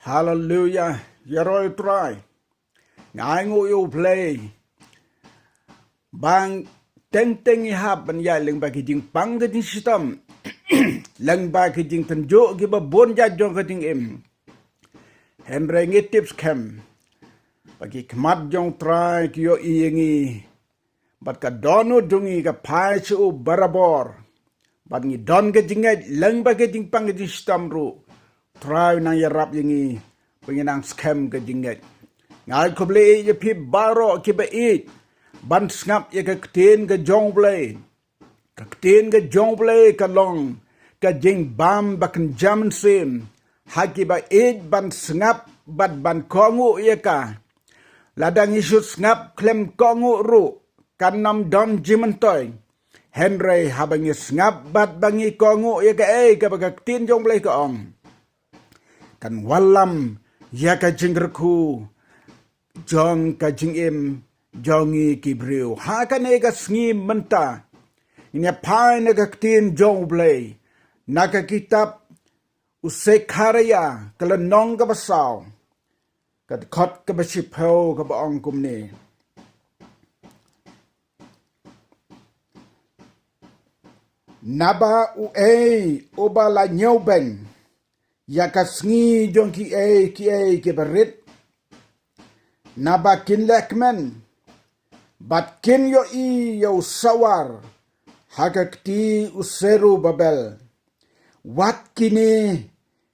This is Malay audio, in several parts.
Hallelujah. Yaroi try. Ngai ngu yu play. Bang teng teng i hap ban ya leng ba ki jing pang ke jing sistem. Leng ba ki jing tenjo ki ba bon ja jong ke jing im. Henry ngi tips kem. Bagi kemat jong try ki yo i ngi. Bat ka dono dungi ka pai su barabor. Bat ngi don ke jing leng ba ke jing pang ke jing sistem ru. Try nang ya rap yengi pengenang scam ke jinget ngai ko ble ye pi baro ki ba it ban snap ye ka kten ke jong ble ka kten ke jong ble ka long ka jing bam ba kan jam sim ha ki ba it ban snap bat ban kongu ye ka ladang isu snap klem kongu ru kan nam dom jimentoy Henry habangi snap bat bangi kongu ye ka ka ba ka kten jong ble ka ong kan walam ya ka jinggerku jong ka jingim jongi kibriu ha kan e ka sngi menta inya pai na ka tin jong blay na ka kitab usekharaya kala nong ka basaw ka khot ka basipho ka baong kumni naba u obala nyobeng ya kasngi jong ki berit nabakin lekmen bat kin yo yo sawar hagakti useru babel wat kini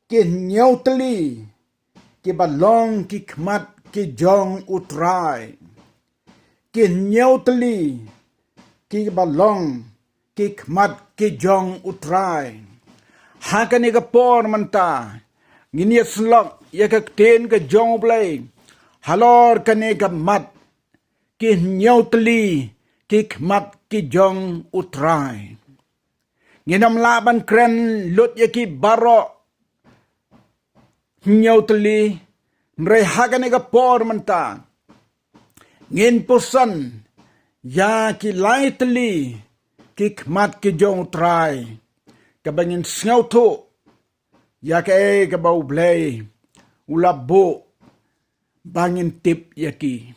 ki nyautli ki balong ki kmat ki jong utrai ki nyautli ki balong ki kmat ki jong utrai Hakan ika por manta ngini slok ya ka ten ka jong blay halor kan ika mat ki nyautli ki kmat ki jong utrai nginam laban kren lut ya ki baro nyautli mre hakan ika por manta ngin pusan ya ki laitli ki kmat ki jong utrai kabangin sngaw to ya ka ka bau blay ulabo bangin tip yaki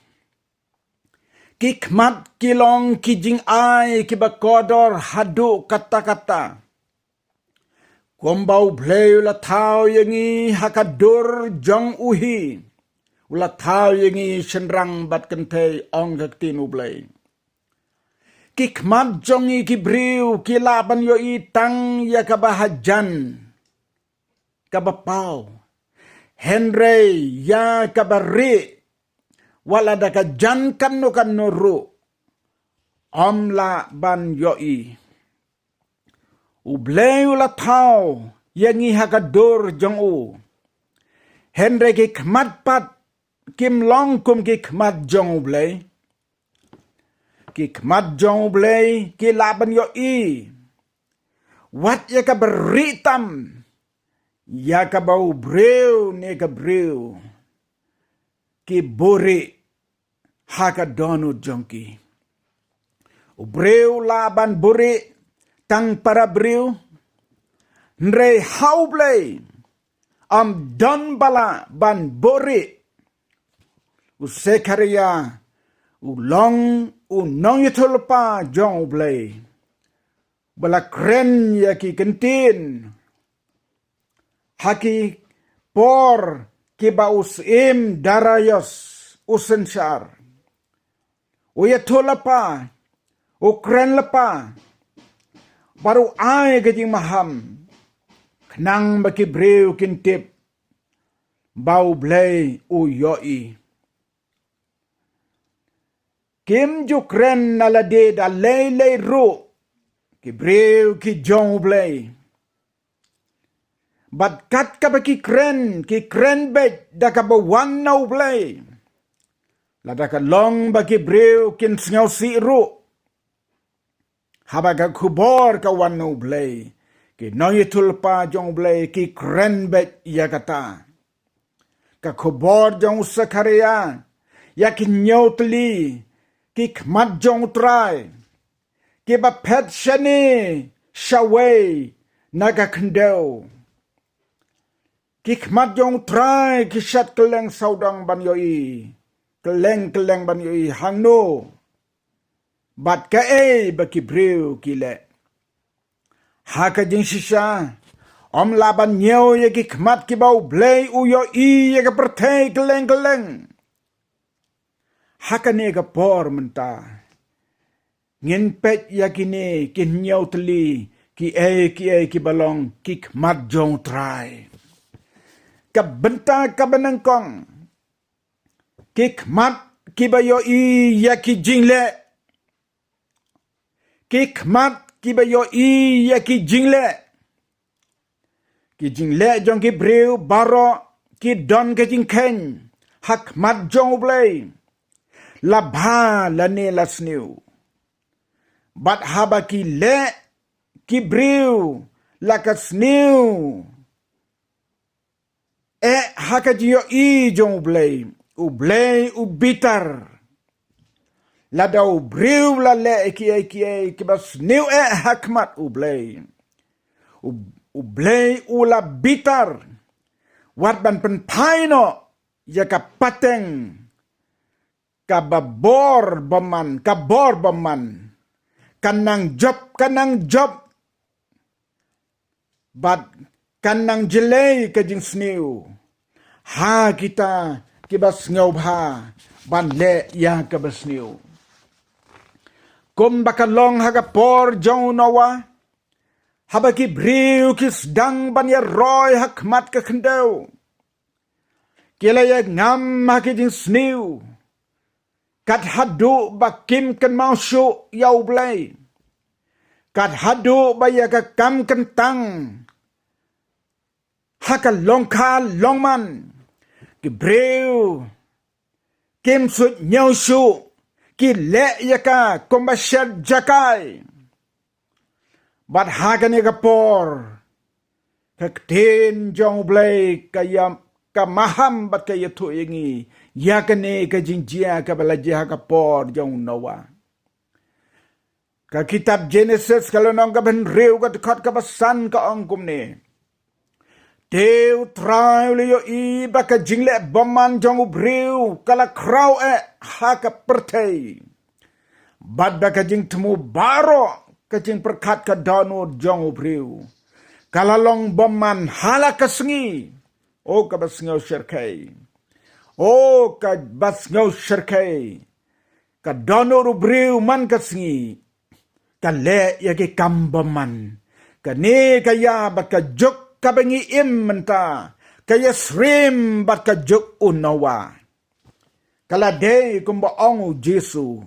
kikmat kilong kijing ai kibakodor hadu kata-kata kombau blay ula tau yangi hakadur jong uhi ula tau yangi senrang bat kentay ong gaktinu blay kikmat jongi kibriu kilaban yo itang ya kabahajan kabapau Henry ya kabari wala da kajan kanu kanuru omla ban yo i ubleu la tau yangi hakadur jong u Henry kikmat pat kim long kum kikmat jong ublei kikmat jong blay ki laban yo i wat ya ka beritam ya ka bau breu ne ka breu ki bori ha ka donu jongki breu laban bori tang para breu nre hau blay am don bala ban bori usekaria ulong unong yatulpa jong blay bala kren ya ki kentin haki por ki baus im darayos usensyar uyatulpa ukren lapa baru ai gajing maham knang baki breu kintip bau blay uyoi Kim jukren nalade da lele ru ki breu ki jong blay bat kat ka ba ki kren bet da ka ba wan no blay lada ka long ba ki breu kin sngaw si ru haba ka kubor ka wan no blay ki noy tulpa jong blay ki kren bet ya kata ka kubor jong sakaria ya ki nyotli kikmat jong try kiba pet shani shaway naga kendo Kikmat jong try kisat keleng saudang ban yoi. Keleng ban yoi hang no. Bat ka baki brew kile. Haka jing sisa. Om laban nyeo ye kikmat kibau blay u yoi ye ka pertay keleng. Haka ne ka por menta. Ngin pet yakine kin nyeo teli ki balong kikmat jong try. Kabenta kabanangkong kikmat kibayo yaki jingle kikmat kibayo yaki jingle ki jingle jong ki brew baro ki don ke jingken hakmat jong blay labha lane lasniu bat haba ki le ki brew lakasniu haka jiyo jong ublay ubitar lada ubriw la le kibas new hakmat ublay ula bitar wat ban penpaino ya kapateng kabor baman kanang job bat kanang jelay kajing sniu ha kita kibas ngaw ha ban le ya kabas sniu kum bakalong haga por jong nawa habaki briu kis dang ban ya roy hakmat ka kendaw kilaya ngam hakijing sniu kat hadu bakim kan mausyu yaw blay kat hadu bayaka kam kentang haka longka longman ki brew kim sut nyausu ki le yaka kombashat jakai bat haka ni kapor kaktin jong blay kaya kamaham bat kaya tu ingi yakane ka jinjia ka balajia kapor jong nawa ka kitab Genesis kalau nong ka benrew ka dekat ka basan ka angkum ni Deu trai liyo baka jingle baman jong ubriu kala kraw haka pertay. Bad baka jing temu baro kajing perkat ka dano jong ubriu. Kala long baman hala kasengi. O ka basngaw syarkay. O ka basngaw syarkay. Ka dano ubriu man kasengi. Kale yagi kambaman. Kani kaya baka juk kabangi menta kaya srim bat kajuk unawa kalade kumba ongu Jesu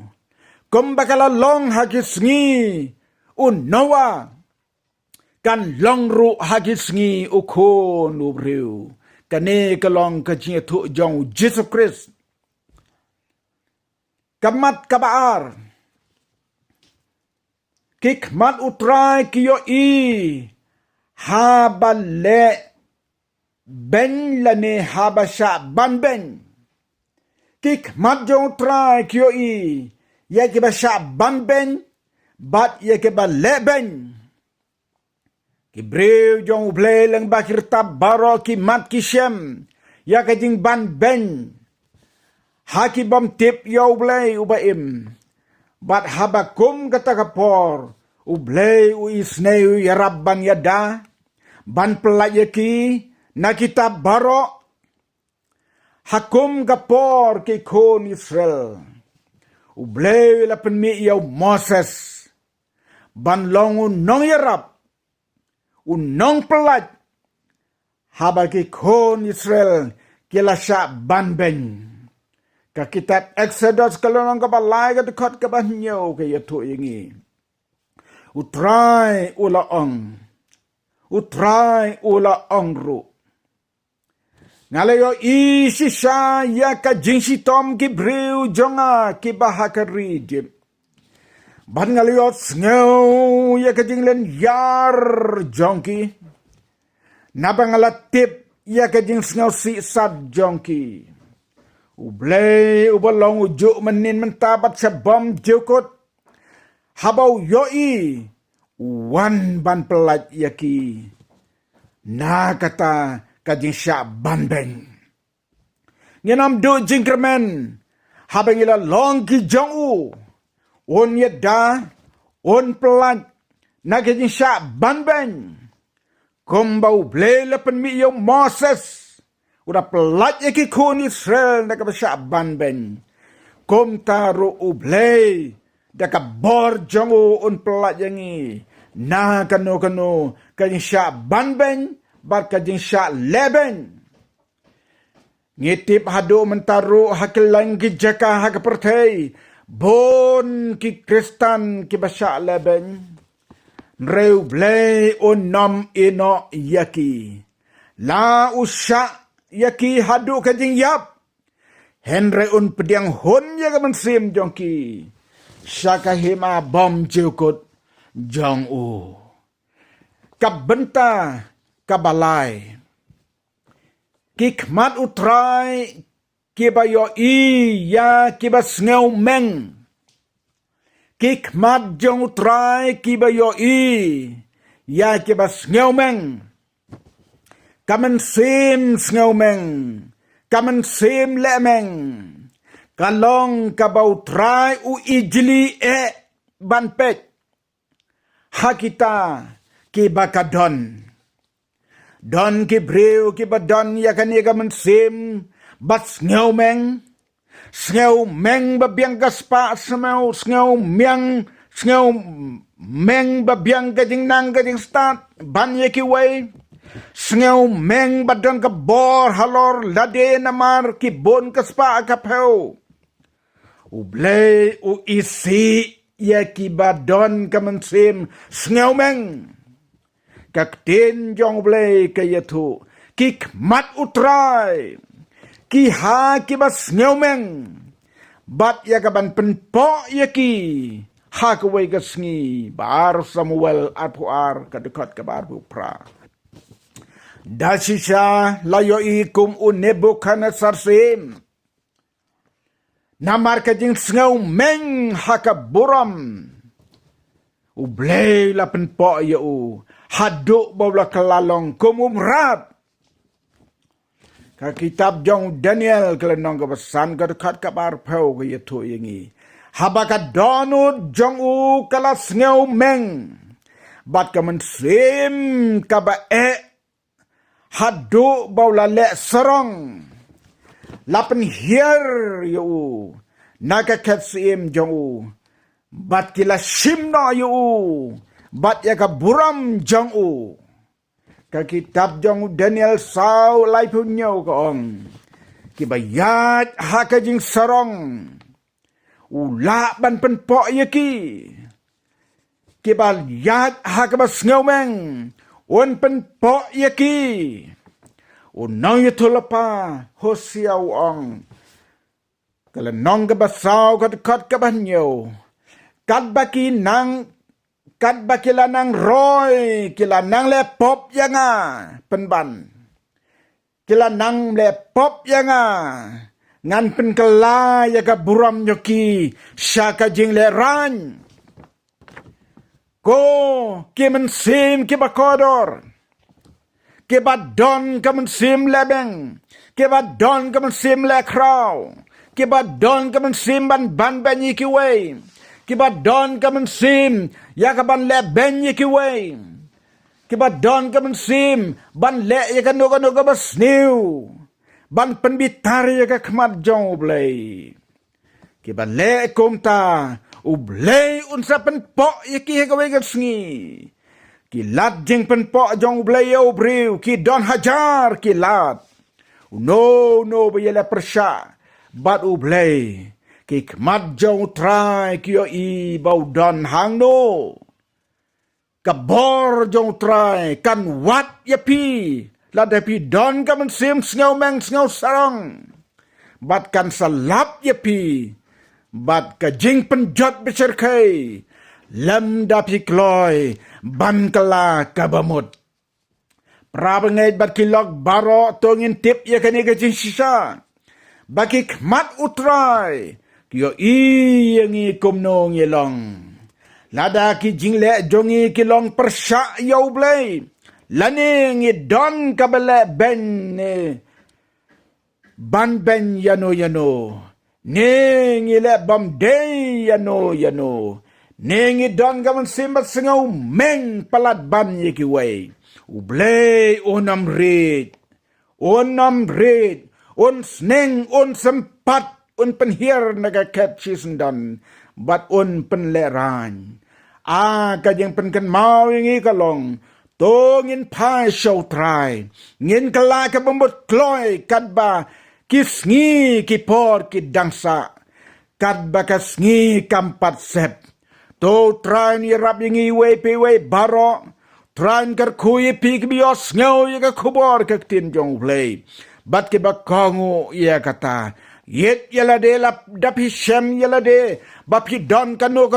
kumba kala long hagisngi unawa kan long ru hagisngi ukon ubriu kane kalong kajing tu jong Jesu Christ kamat kabaar kikmat utrai kiyo haba le ben lane haba sha ban ben kikmat jong trai kyo ya ke ba sha ban ben bat ya ke ba le ben ki brew jong ble lang bakir tab baro ki mat ki shem ya ke jing ban ben haki bam tip yo ble ubaim bat haba kum kata kapor ublay isneu yarabban yada ban pelayaki na kita baro hakum gapor ke kon Israel ublay lapen mi yaw Moses ban long unong yarab unong pelaj habaki kon Israel kila sya ban ben ka kitab Exodus kalau nang kabalay ka dekat kabanyo kaya tu ingi utrai ula ong ru ngalayo isisa ya ka jinsi tom ki brew jonga ki bahakari dim ban ngalayo sngew ya ka jinglen yar jongki nabangalatip ya ka jing sngew si sad jongki ublay ubalong ujuk menin mentabat sa bom jukut habau wan ban pelat yaki na kata kajing sya banbeng. Ngenam do jingkermen, habang ila long ki jong u, on yeda, on pelan, na kajing sya banbeng. Kumbau blelepen mi yung Moses, udah pelat ya ki kun Israel, na kabasya banbeng. Kum taru ublay, da kabor jong u on pelat yangi, na kano kajing sya banbeng, bar kajing sya lebeng. Ngitip hado mentaru hakilang ki jaka hakapertay, bon ki Kristan ki basya lebeng. Reu blay on nam ino yaki. La usya yaki hado kajing yap. Henry un pediang hun ya kaman sim jongki. Syaka hima bom jukut jong u. Kabenta kabalai. Kikmat utrai kiba yo i ya kiba sngew meng. Kikmat jong utrai kiba yo i ya kiba sngew meng. Kamen sim sngew meng. Kamen sim le meng. Kalong kaba utrai u ijli banpek. Hakita kiba kadon. Don ki breu ki badon ya kan ya kamen sim bat sngew meng babiang gaspa semau sngew meng babiang gading nang gading start ban ya ki way sngew meng badon ka bor halor lade namar ki bon kaspa kapeu ublay u isi ya ki badon kamen sim sngew meng. Kaktin jong blay kayatu kik mat utrai ki ha ki bas ngewmeng bat ya kaban penpo ya ki ha kaway kasngi bar Samuel arpuar kadekat kabar pra dasisya layo ikum Nebukadnezar sim namar kajing ngewmeng hakaburam ublay la penpo ya u haduk bawla kelalong kumumrat. Ka kitab jong Daniel kelenong kebesan kedekat kabar pau ke yetu yengi. Habaka donut jong u kelas ngeu meng. Bat kemen sim kaba haduk bawla lek serong. Lapen hier yu. Naga ket sim jong u. Bat kila simno yu. Bat ya ka buram jong u. Ka kitab jong Daniel sau lai punyo ka ong. Kibayat hakajing sarong. Ula ban penpo yaki. Kibayat hakabas ngaweng. Un penpo yaki. Unang yuto lapa hosiaw ong. Kalanong kabasaw kadekat kabanyo. Kadbaki nang kat bakila nang roy, kila nang lepop yanga, penban. Kila nang lepop yanga, ngan penkela yaga buram nyoki, syaka jing leran. Ko, kimen sim kibakodor, kibadon kamen sim lebeng, kibadon kamen sim lekraw, kibadon kamen sim ban banyi kiway, kibadon kamen sim ya kaban le benye kiway kibadon kamen sim ban le ya kano kabas new ban penbitar ya ka kmat jong ublay kiban le kumta ublay unsa penpo ya ki kaway gasngi kilat jeng penpo jong ublay ya ubriw ki don hajar kilat no bayala persya bat ublay kikmat jong try kiyo i bawdan hang no. Kabor jong try kan wat yapi. Ladapi don kaman sim sngaw meng sngaw sarong. Bat kan salap yapi. Bat ka jing penjot besar kay. Lem dapi kloy ban kala kabamut. Prabangay bat kilog baro tongin tip ya kaniga jing sisa. Bakik mat utray. Kiyo iyangi kumnong yelong. Lada ki jingle jongi kilong persya yaw blay. Laning idon kabala ben ban ben yano ning ile bam day yano ning idon gaman simbat sengaw meng palat ban yiki way ublay onam red on sneng on sempat on penhir naga catchis dan bat on penleran kajeng penken mau ingi kalong tongin pai show try ngin kala ka bambot kloy kadba kisngi kipor kidangsa kadba kasngi kampat sep to try ni rap ingi we baro try kar kuyi pig bios ngau ya kubor ka tin jong play bat ke bakongu ya kata yet yala de lap dapi shem yala de bapi don kano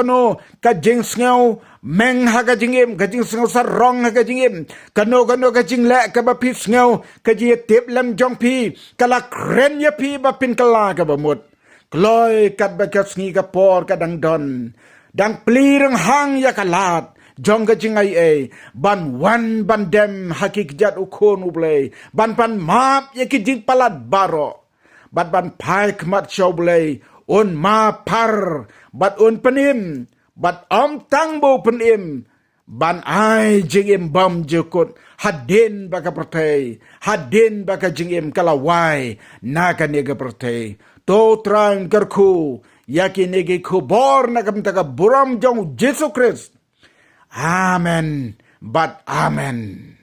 ka jing ngau meng ha ka jingim ka jing ngau sarong ha ka jingim kano ka jing le ka bapi ngau ka ji tip lam jong pi kala kren ya pi bapin kala ka bamut kloy kat ba ka sngi ka por ka dang don dang plirang hang ya kalat jong ka jingai ban wan ban dem hakik jat ukon ublay ban map ya ki jing palat baro bat ban pai kmat choblay on ma par bat on penim bat om tangbo penim ban ai jingim bam jekut hadin baka pertay hadin baka jingim kalawai naga nega pertay to trang kerku yakin negi kubor nagam taga buram jong Jesus Christ. Amen, but amen.